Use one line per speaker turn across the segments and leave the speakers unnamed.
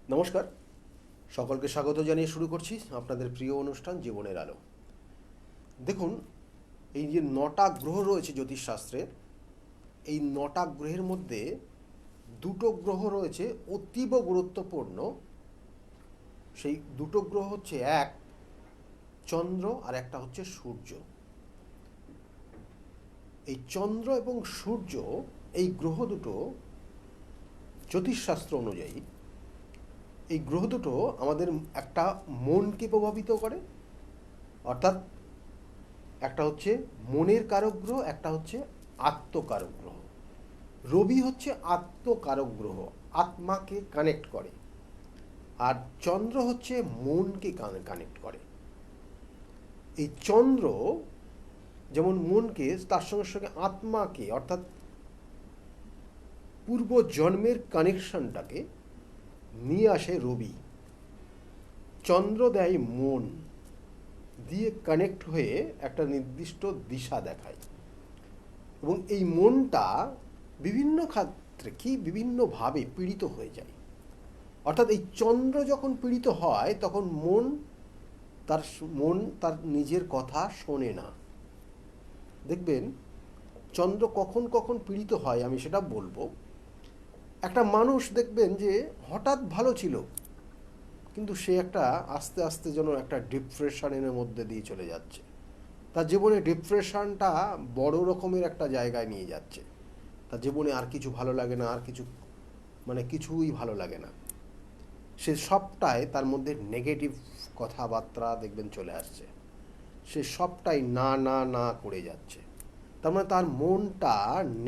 নমস্কার, সকলকে স্বাগত জানিয়ে শুরু করছি আপনাদের প্রিয় অনুষ্ঠান জীবনের আলো। দেখুন, এই যে ৯টা গ্রহ রয়েছে জ্যোতিষশাস্ত্রে, এই ৯টা গ্রহের মধ্যে দুটো গ্রহ রয়েছে অতীব গুরুত্বপূর্ণ। সেই দুটো গ্রহ হচ্ছে, এক চন্দ্র আর একটা হচ্ছে সূর্য। এই চন্দ্র এবং সূর্য, এই গ্রহ দুটো জ্যোতিষশাস্ত্র অনুযায়ী, এই গ্রহ দুটো আমাদের একটা মনকে প্রভাবিত করে, অর্থাৎ একটা হচ্ছে মনের কারক গ্রহ, একটা হচ্ছে আত্মকারক গ্রহ। রবি হচ্ছে আত্মকারক গ্রহ, আত্মাকে কানেক্ট করে, আর চন্দ্র হচ্ছে মনকে কানেক্ট করে। এই চন্দ্র যেমন মনকে, তার সঙ্গে সঙ্গে আত্মাকে, অর্থাৎ পূর্ব জন্মের কানেকশনটাকে নিয়ে আসে রবি। চন্দ্র দেয় মন দিয়ে কানেক্ট হয়ে একটা নির্দিষ্ট দিশা দেখায়, এবং এই মনটা বিভিন্ন ক্ষেত্রে বিভিন্নভাবে পীড়িত হয়ে যায়। অর্থাৎ এই চন্দ্র যখন পীড়িত হয় তখন মন তার নিজের কথা শোনে না। দেখবেন চন্দ্র কখন কখন পীড়িত হয় আমি সেটা বলবো। একটা মানুষ দেখবেন যে হঠাৎ ভালো ছিল, কিন্তু সে একটা আস্তে আস্তে যেন একটা ডিপ্রেশনের মধ্যে দিয়ে চলে যাচ্ছে। তার জীবনে ডিপ্রেশনটা বড় রকমের একটা জায়গায় নিয়ে যাচ্ছে। তার জীবনে আর কিছু ভালো লাগে না, আর কিছু কিছুই ভালো লাগে না। সে সবটাই তার মধ্যে নেগেটিভ কথাবার্তা দেখবেন চলে আসছে। সে সবটাই না না না করে যাচ্ছে। তার মানে তার মনটা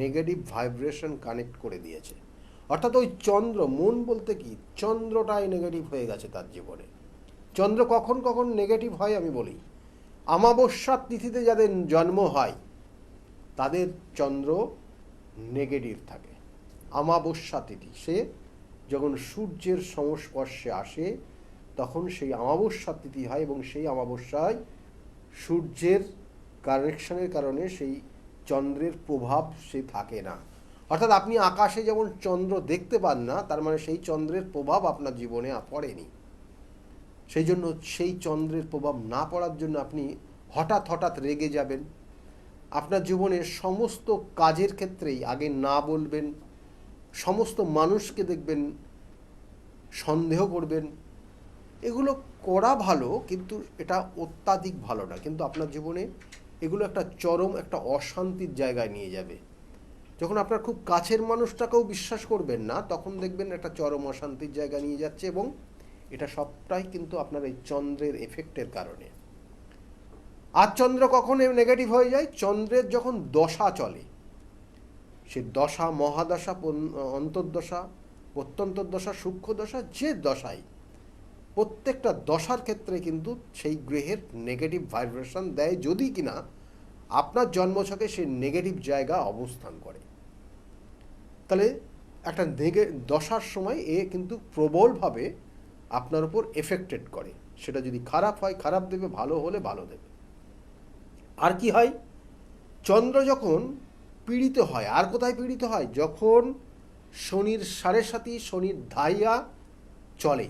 নেগেটিভ ভাইব্রেশন কানেক্ট করে দিয়েছে। অর্থাৎ ওই চন্দ্র, মন বলতে কি, চন্দ্রটাই নেগেটিভ হয়ে গেছে তার জীবনে। চন্দ্র কখন কখন নেগেটিভ হয় আমি বলি। অমাবস্যার তিথিতে যাদের জন্ম হয় তাদের চন্দ্র নেগেটিভ থাকে। অমাবস্যা তিথি, সে যখন সূর্যের সংস্পর্শে আসে তখন সেই অমাবস্যা তিথি হয়, এবং সেই অমাবস্যায় সূর্যের কানেকশনের কারণে সেই চন্দ্রের প্রভাব সে থাকে না। অর্থাৎ আপনি আকাশে যেমন চন্দ্র দেখতে পান না, তার মানে সেই চন্দ্রের প্রভাব আপনার জীবনে পড়েনি। সেই জন্য সেই চন্দ্রের প্রভাব না পড়ার জন্য আপনি হঠাৎ হঠাৎ রেগে যাবেন। আপনার জীবনের সমস্ত কাজের ক্ষেত্রেই আগে না বলবেন। সমস্ত মানুষকে দেখবেন সন্দেহ করবেন। এগুলো করা ভালো, কিন্তু এটা অত্যাধিক ভালো না। কিন্তু আপনার জীবনে এগুলো একটা চরম একটা অশান্তির জায়গায় নিয়ে যাবে। যখন আপনার খুব কাছের মানুষটাকেও বিশ্বাস করবেন না, তখন দেখবেন একটা চরম অশান্তির জায়গায় নিয়ে যাচ্ছে, এবং এটা সবটাই কিন্তু আপনার এই চন্দ্রের এফেক্টের কারণে। আর চন্দ্র কখন নেগেটিভ হয়ে যায়? চন্দ্রের যখন দশা চলে, সে দশা, মহাদশা, অন্তর্দশা, প্রত্যন্তর্দশা, সূক্ষ্ম দশা, যে দশাই, প্রত্যেকটা দশার ক্ষেত্রে কিন্তু সেই গ্রহের নেগেটিভ ভাইব্রেশন দেয়, যদি কিনা আপনার জন্মছকে সে নেগেটিভ জায়গা অবস্থান করে। তাহলে একটা দশার সময় এ কিন্তু প্রবলভাবে আপনার উপর এফেক্টেড করে। সেটা যদি খারাপ হয় খারাপ দেবে, ভালো হলে ভালো দেবে। আর কি হয়? চন্দ্র যখন পীড়িত হয়, আর কোথায় পীড়িত হয়? যখন শনির সাড়ে সাতি, শনির ধাইয়া চলে।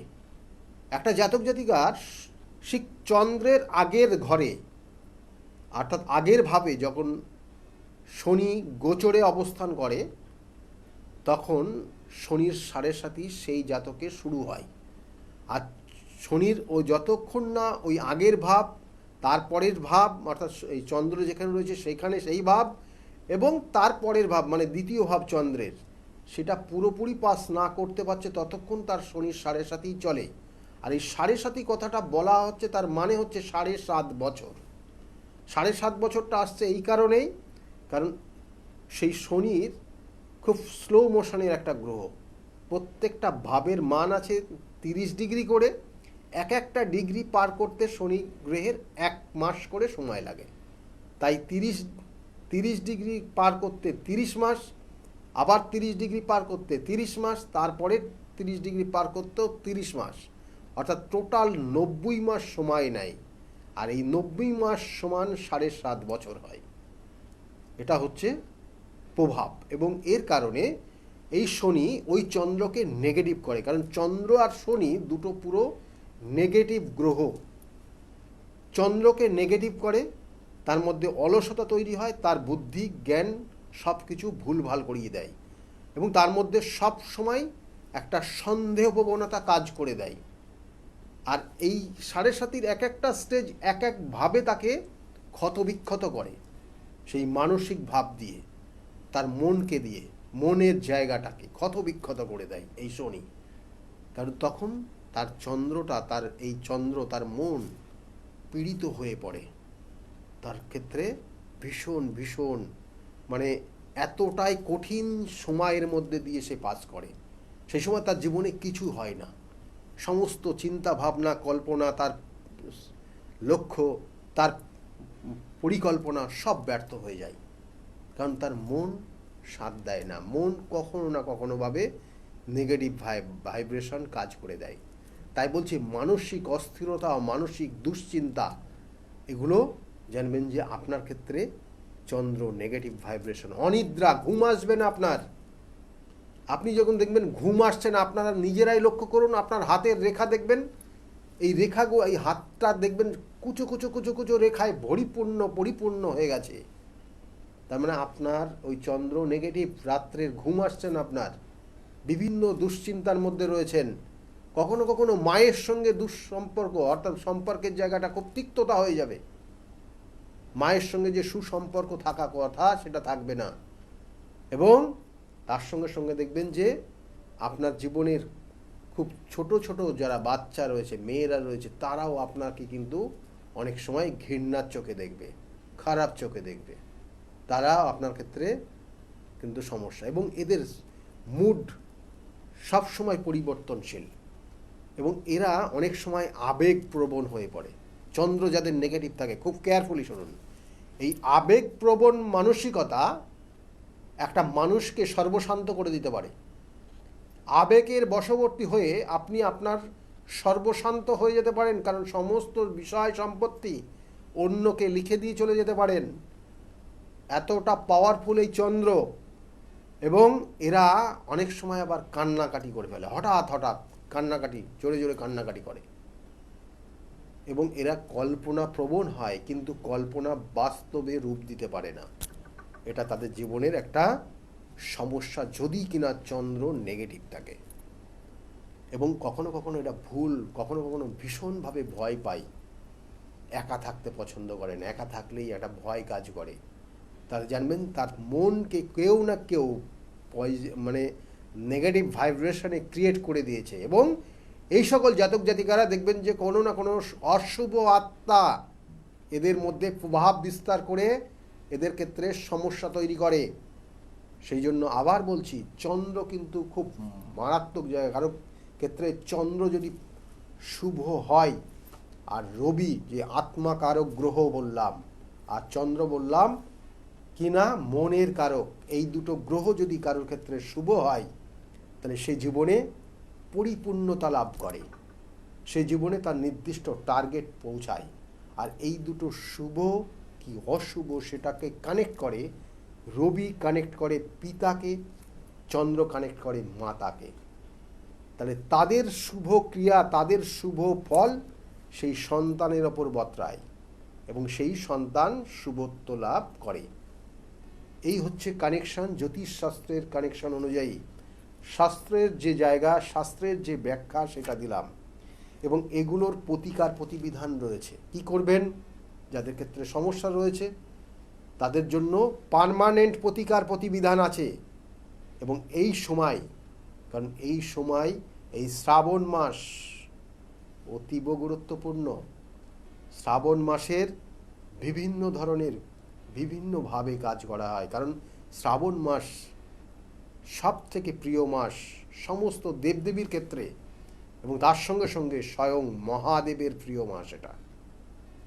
একটা জাতক জাতিকার ঠিক চন্দ্রের আগের ঘরে, অর্থাৎ আগের ভাবে যখন শনি গোচরে অবস্থান করে, তখন শনির সাড়ে সাতি সেই জাতকে শুরু হয়। আর শনির ওই যতক্ষণ না ওই আগের ভাব, তারপরের ভাব, অর্থাৎ এই চন্দ্র যেখানে রয়েছে সেখানে সেই ভাব, এবং তারপরের ভাব মানে দ্বিতীয় ভাব চন্দ্রের, সেটা পুরোপুরি পাস না করতে পারছে ততক্ষণ তার শনির সাড়ে সাতি চলে। আর এই সাড়ে সাতি কথাটা বলা হচ্ছে, তার মানে হচ্ছে 7.5 বছর। 7.5 বছরটা আসছে এই কারণেই, কারণ সেই শনির খুব স্লো মোশনের একটা গ্রহ। প্রত্যেকটা ভাবের মান আছে 30 ডিগ্রি করে। এক একটা ডিগ্রি পার করতে শনি গ্রহের 1 মাস করে সময় লাগে। তাই 30 ডিগ্রি পার করতে 30 মাস, আবার 30 ডিগ্রি পার করতে 30 মাস, তারপরে 30 ডিগ্রি পার করতেও 30 মাস, অর্থাৎ টোটাল 90 মাস সময় নেয়। আর এই 90 মাস সমান 7.5 বছর হয়। এটা হচ্ছে প্রভাব, এবং এর কারণে এই শনি ওই চন্দ্রকে নেগেটিভ করে, কারণ চন্দ্র আর শনি দুটো পুরো নেগেটিভ গ্রহ। চন্দ্রকে নেগেটিভ করে, তার মধ্যে অলসতা তৈরি হয়, তার বুদ্ধি জ্ঞান সব কিছু ভুলভাল করিয়ে দেয়, এবং তার মধ্যে সব সময় একটা সন্দেহ প্রবণতা কাজ করে দেয়। আর এই সাড়ে সাতির এক একটা স্টেজ এক একভাবে তাকে ক্ষতবিক্ষত করে, সেই মানসিক ভাব দিয়ে, তার মনকে দিয়ে, মনের জায়গাটাকে ক্ষতবিক্ষত করে দেয় এই শনি। কারণ তখন তার চন্দ্রটা, তার এই চন্দ্র, তার মন পীড়িত হয়ে পড়ে। তার ক্ষেত্রে ভীষণ ভীষণ মানে এতটাই কঠিন সময়ের মধ্যে দিয়ে সে পাস করে। সেই সময় তার জীবনে কিছু হয় না, সমস্ত চিন্তা ভাবনা কল্পনা, তার লক্ষ্য, তার পরিকল্পনা সব ব্যর্থ হয়ে যায়, কারণ তার মন সাথ দেয় না। মন কখনো না কখনোভাবে নেগেটিভ ভাইব্রেশন কাজ করে দেয়। তাই বলছি, মানসিক অস্থিরতা ও মানসিক দুশ্চিন্তা, এগুলো জানবেন যে আপনার ক্ষেত্রে চন্দ্র নেগেটিভ ভাইব্রেশন। অনিদ্রা, ঘুম আসবে না আপনার। আপনি যখন দেখবেন ঘুম আসছে না, আপনারা নিজেরাই লক্ষ্য করুন, আপনার হাতের রেখা দেখবেন, এই রেখাগুলো, এই হাতটা দেখবেন কুচো কুচো কুচো কুচো রেখায় পরিপূর্ণ হয়ে গেছে। তার মানে আপনার ওই চন্দ্র নেগেটিভ, রাত্রের ঘুম আসছেন, আপনার বিভিন্ন দুশ্চিন্তার মধ্যে রয়েছেন। কখনো কখনো মায়ের সঙ্গে দুঃসম্পর্ক, অর্থাৎ সম্পর্কের জায়গাটা খুব তিক্ততা হয়ে যাবে। মায়ের সঙ্গে যে সুসম্পর্ক থাকা কথা সেটা থাকবে না, এবং তার সঙ্গে সঙ্গে দেখবেন যে আপনার জীবনের খুব ছোট ছোট যারা বাচ্চা রয়েছে, মেয়েরা রয়েছে, তারাও আপনাকে কিন্তু অনেক সময় ঘৃণার চোখে দেখবে, খারাপ চোখে দেখবে। তারাও আপনার ক্ষেত্রে কিন্তু সমস্যা, এবং এদের মুড সব সময় পরিবর্তনশীল, এবং এরা অনেক সময় আবেগপ্রবণ হয়ে পড়ে। চন্দ্র যাদের নেগেটিভ থাকে, খুব কেয়ারফুলি শুনুন, এই আবেগপ্রবণ মানসিকতা একটা মানুষকে সর্বশান্ত করে দিতে পারে। আবেগের বশবর্তী হয়ে আপনি আপনার সর্বশান্ত হয়ে যেতে পারেন, কারণ সমস্ত বিষয় সম্পত্তি অন্যকে লিখে দিয়ে চলে যেতে পারেন। এতটা পাওয়ারফুল এই চন্দ্র। এবং এরা অনেক সময় আবার কান্নাকাটি করে ফেলে, হঠাৎ হঠাৎ কান্নাকাটি, জোরে জোরে কান্নাকাটি করে, এবং এরা কল্পনা প্রবণ হয়, কিন্তু কল্পনা বাস্তবে রূপ দিতে পারে না। এটা তাদের জীবনের একটা সমস্যা, যদি কিনা চন্দ্র নেগেটিভ থাকে। এবং কখনো কখনো এটা ভুল, কখনো কখনো ভীষণভাবে ভয় পায়, একা থাকতে পছন্দ করেন, একা থাকলেই একটা ভয় কাজ করে। তাহলে জানবেন তার মনকে কেউ না কেউ মানে নেগেটিভ ভাইব্রেশনে ক্রিয়েট করে দিয়েছে। এবং এই সকল জাতক জাতিকারা দেখবেন যে কোনো না কোনো অশুভ আত্মা এদের মধ্যে প্রভাব বিস্তার করে এদের ক্ষেত্রে সমস্যা তৈরি করে। সেই জন্য আবার বলছি, চন্দ্র কিন্তু খুব মারাত্মক জায়গা। কারো ক্ষেত্রে চন্দ্র যদি শুভ হয়, আর রবি যে আত্মাকারক গ্রহ বললাম, আর চন্দ্র বললাম কিনা মনের কারক, এই দুটো গ্রহ যদি কারোর ক্ষেত্রে শুভ হয়, তাহলে সে জীবনে পরিপূর্ণতা লাভ করে, সে জীবনে তার নির্দিষ্ট টার্গেট পৌঁছায়। আর এই দুটো শুভ কি অশুভ সেটাকে কানেক্ট করে রবি, কানেক্ট করে পিতাকে, চন্দ্র কানেক্ট করে মাতাকে। তাহলে তাদের শুভ ক্রিয়া, তাদের শুভ ফল সেই সন্তানের ওপর বর্তায়, এবং সেই সন্তান শুভত্ব লাভ করে। এই হচ্ছে কানেকশন, জ্যোতিষশাস্ত্রের কানেকশন অনুযায়ী শাস্ত্রের যে জায়গা, শাস্ত্রের যে ব্যাখ্যা সেটা দিলাম। এবং এগুলোর প্রতিকার প্রতিবিধান রয়েছে। কি করবেন? যাদের ক্ষেত্রে সমস্যা রয়েছে তাদের জন্য পার্মানেন্ট প্রতিকার প্রতিবিধান আছে। এবং এই সময়, কারণ এই সময়, এই শ্রাবণ মাস অতীব গুরুত্বপূর্ণ। শ্রাবণ মাসের বিভিন্ন ধরনের বিভিন্নভাবে কাজ করা হয়, কারণ শ্রাবণ মাস সব থেকে প্রিয় মাস সমস্ত দেবদেবীর ক্ষেত্রে, এবং তার সঙ্গে সঙ্গে স্বয়ং মহাদেবের প্রিয় মাস, এটা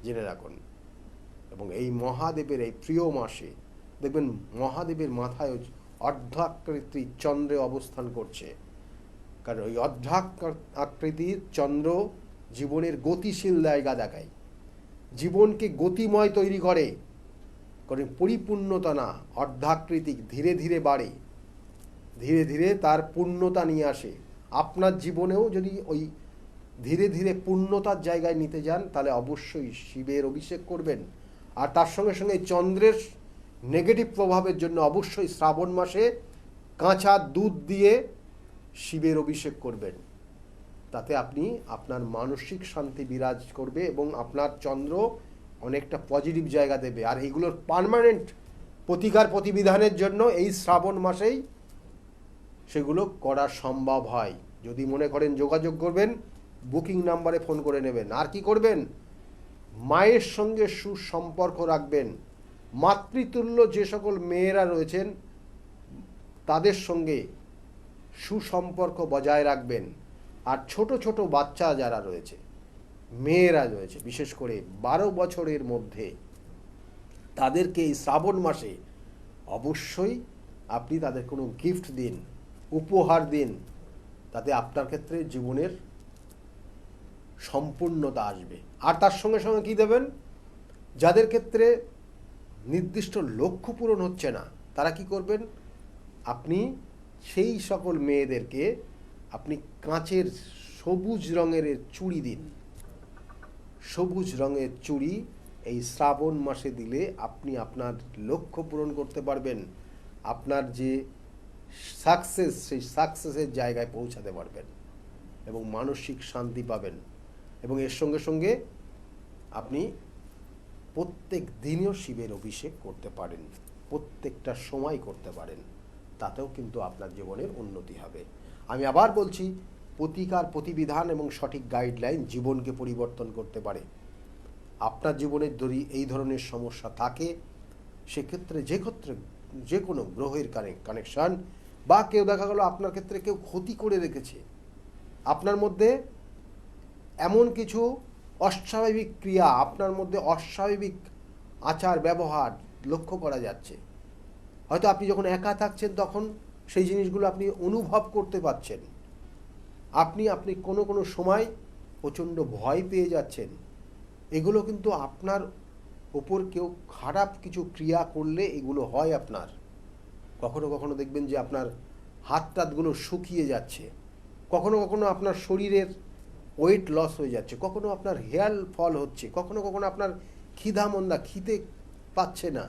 জেনে রাখুন। এবং এই মহাদেবের এই প্রিয় মাসে দেখবেন মহাদেবের মাথায় অর্ধাকৃতির চন্দ্রে অবস্থান করছে, কারণ ওই অর্ধাকৃতির চন্দ্র জীবনের গতিশীল জায়গা দেখায়, জীবনকে গতিময় তৈরি করে, কারণ পরিপূর্ণতা না, অর্ধাকৃতিক ধীরে ধীরে বাড়ে, ধীরে ধীরে তার পূর্ণতা নিয়ে আসে। আপনার জীবনেও যদি ওই ধীরে ধীরে পূর্ণতার জায়গায় নিতে যান, তাহলে অবশ্যই শিবের অভিষেক করবেন। আর তার সঙ্গে সঙ্গে চন্দ্রের নেগেটিভ প্রভাবের জন্য অবশ্যই শ্রাবণ মাসে কাঁচা দুধ দিয়ে শিবের অভিষেক করবেন। তাতে আপনি আপনার মানসিক শান্তি বিরাজ করবে এবং আপনার চন্দ্র অনেকটা পজিটিভ জায়গা দেবে। আর এইগুলোর পার্মানেন্ট প্রতিকার প্রতিবিধানের জন্য এই শ্রাবণ মাসেই সেগুলো করা সম্ভব হয়। যদি মনে করেন যোগাযোগ করবেন, বুকিং নাম্বারে ফোন করে নেবেন। আর কি করবেন? মায়ের সঙ্গে সুসম্পর্ক রাখবেন। মাতৃতুল্য যে সকল মেয়েরা রয়েছেন তাদের সঙ্গে সুসম্পর্ক বজায় রাখবেন। আর ছোট ছোট বাচ্চা যারা রয়েছে, মেয়েরা রয়েছে, বিশেষ করে 12 বছরের মধ্যে, তাদেরকে এই শ্রাবণ মাসে অবশ্যই আপনি তাদের কোনো গিফট দিন, উপহার দিন। তাতে আপনার ক্ষেত্রে জীবনের সম্পূর্ণতা আসবে। আর তার সঙ্গে সঙ্গে কী দেবেন? যাদের ক্ষেত্রে নির্দিষ্ট লক্ষ্য পূরণ হচ্ছে না, তারা কি করবেন? আপনি সেই সকল মেয়েদেরকে আপনি কাঁচের সবুজ রঙের চুড়ি দিন। সবুজ রঙের চুড়ি এই শ্রাবণ মাসে দিলে আপনি আপনার লক্ষ্য পূরণ করতে পারবেন। আপনার যে সাকসেস, সেই সাকসেসের জায়গায় পৌঁছাতে পারবেন এবং মানসিক শান্তি পাবেন। এবং এর সঙ্গে সঙ্গে আপনি প্রত্যেক দিনও শিবের অভিষেক করতে পারেন, প্রত্যেকটা সময় করতে পারেন। তাতেও কিন্তু আপনার জীবনের উন্নতি হবে। আমি আবার বলছি, প্রতিকার প্রতিবিধান এবং সঠিক গাইডলাইন জীবনকে পরিবর্তন করতে পারে। আপনার জীবনের যদি এই ধরনের সমস্যা থাকে, সেক্ষেত্রে যে কোনো গ্রহের কানেকশান, বা কেউ দেখা গেল আপনার ক্ষেত্রে কেউ ক্ষতি করে রেখেছে, আপনার মধ্যে এমন কিছু অস্বাভাবিক ক্রিয়া, আপনার মধ্যে অস্বাভাবিক আচার ব্যবহার লক্ষ্য করা যাচ্ছে। হয়তো আপনি যখন একা থাকছেন তখন সেই জিনিসগুলো আপনি অনুভব করতে পারছেন। আপনি কোনো সময় প্রচণ্ড ভয় পেয়ে যাচ্ছেন। এগুলো কিন্তু আপনার ওপর কেউ খারাপ কিছু ক্রিয়া করলে এগুলো হয় আপনার। কখনো কখনো দেখবেন যে আপনার হাত টাতগুলো শুকিয়ে যাচ্ছে, কখনো কখনো আপনার শরীরের ওয়েট লস হয়ে যাচ্ছে, কখনো আপনার হেয়ার ফল হচ্ছে, কখনো কখনো আপনার খিদা খেতে পাচ্ছে না,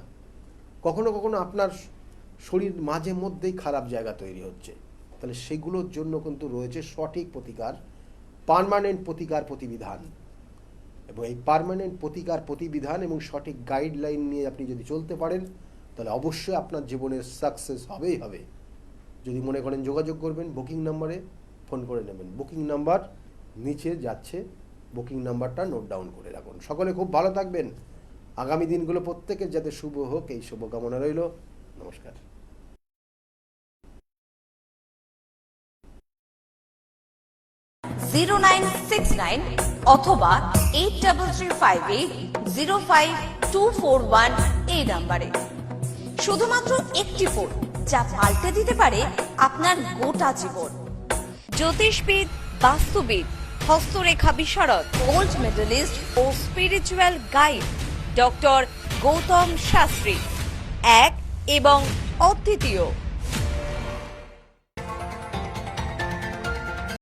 কখনো কখনো আপনার শরীর মাঝে মধ্যেই খারাপ জায়গা তৈরি হচ্ছে। তাহলে সেগুলোর জন্য কিন্তু রয়েছে সঠিক প্রতিকার, পার্মানেন্ট প্রতিকার প্রতিবিধান। এবং এই পার্মানেন্ট প্রতিকার প্রতিবিধান এবং সঠিক গাইডলাইন নিয়ে আপনি যদি চলতে পারেন, তাহলে অবশ্যই আপনার জীবনের সাকসেস হবেই হবে। যদি মনে করেন যোগাযোগ করবেন, বুকিং নাম্বারে ফোন করে নেবেন। বুকিং নাম্বার নিচে যাচ্ছে, বুকিং নাম্বারটা নোট ডাউন করে রাখুন। সকলে খুব ভালো থাকবেন। আগামী দিনগুলো প্রত্যেকের যাতে শুভ হোক, এই শুভকামনা রইল। নমস্কার।
0969 অথবা 8335805241 এই নাম্বারে। শুধুমাত্র একটি ফোন, যা পাল্টে দিতে পারে আপনার গোটা জীবন। জ্যোতিষবিদ, বাস্তুবিদ, হস্তরেখা বিশারদ, গোল্ড মেডেলিস্ট ও spiritual guide doctor Gautam Shastri, এক এবং অদ্বিতীয়।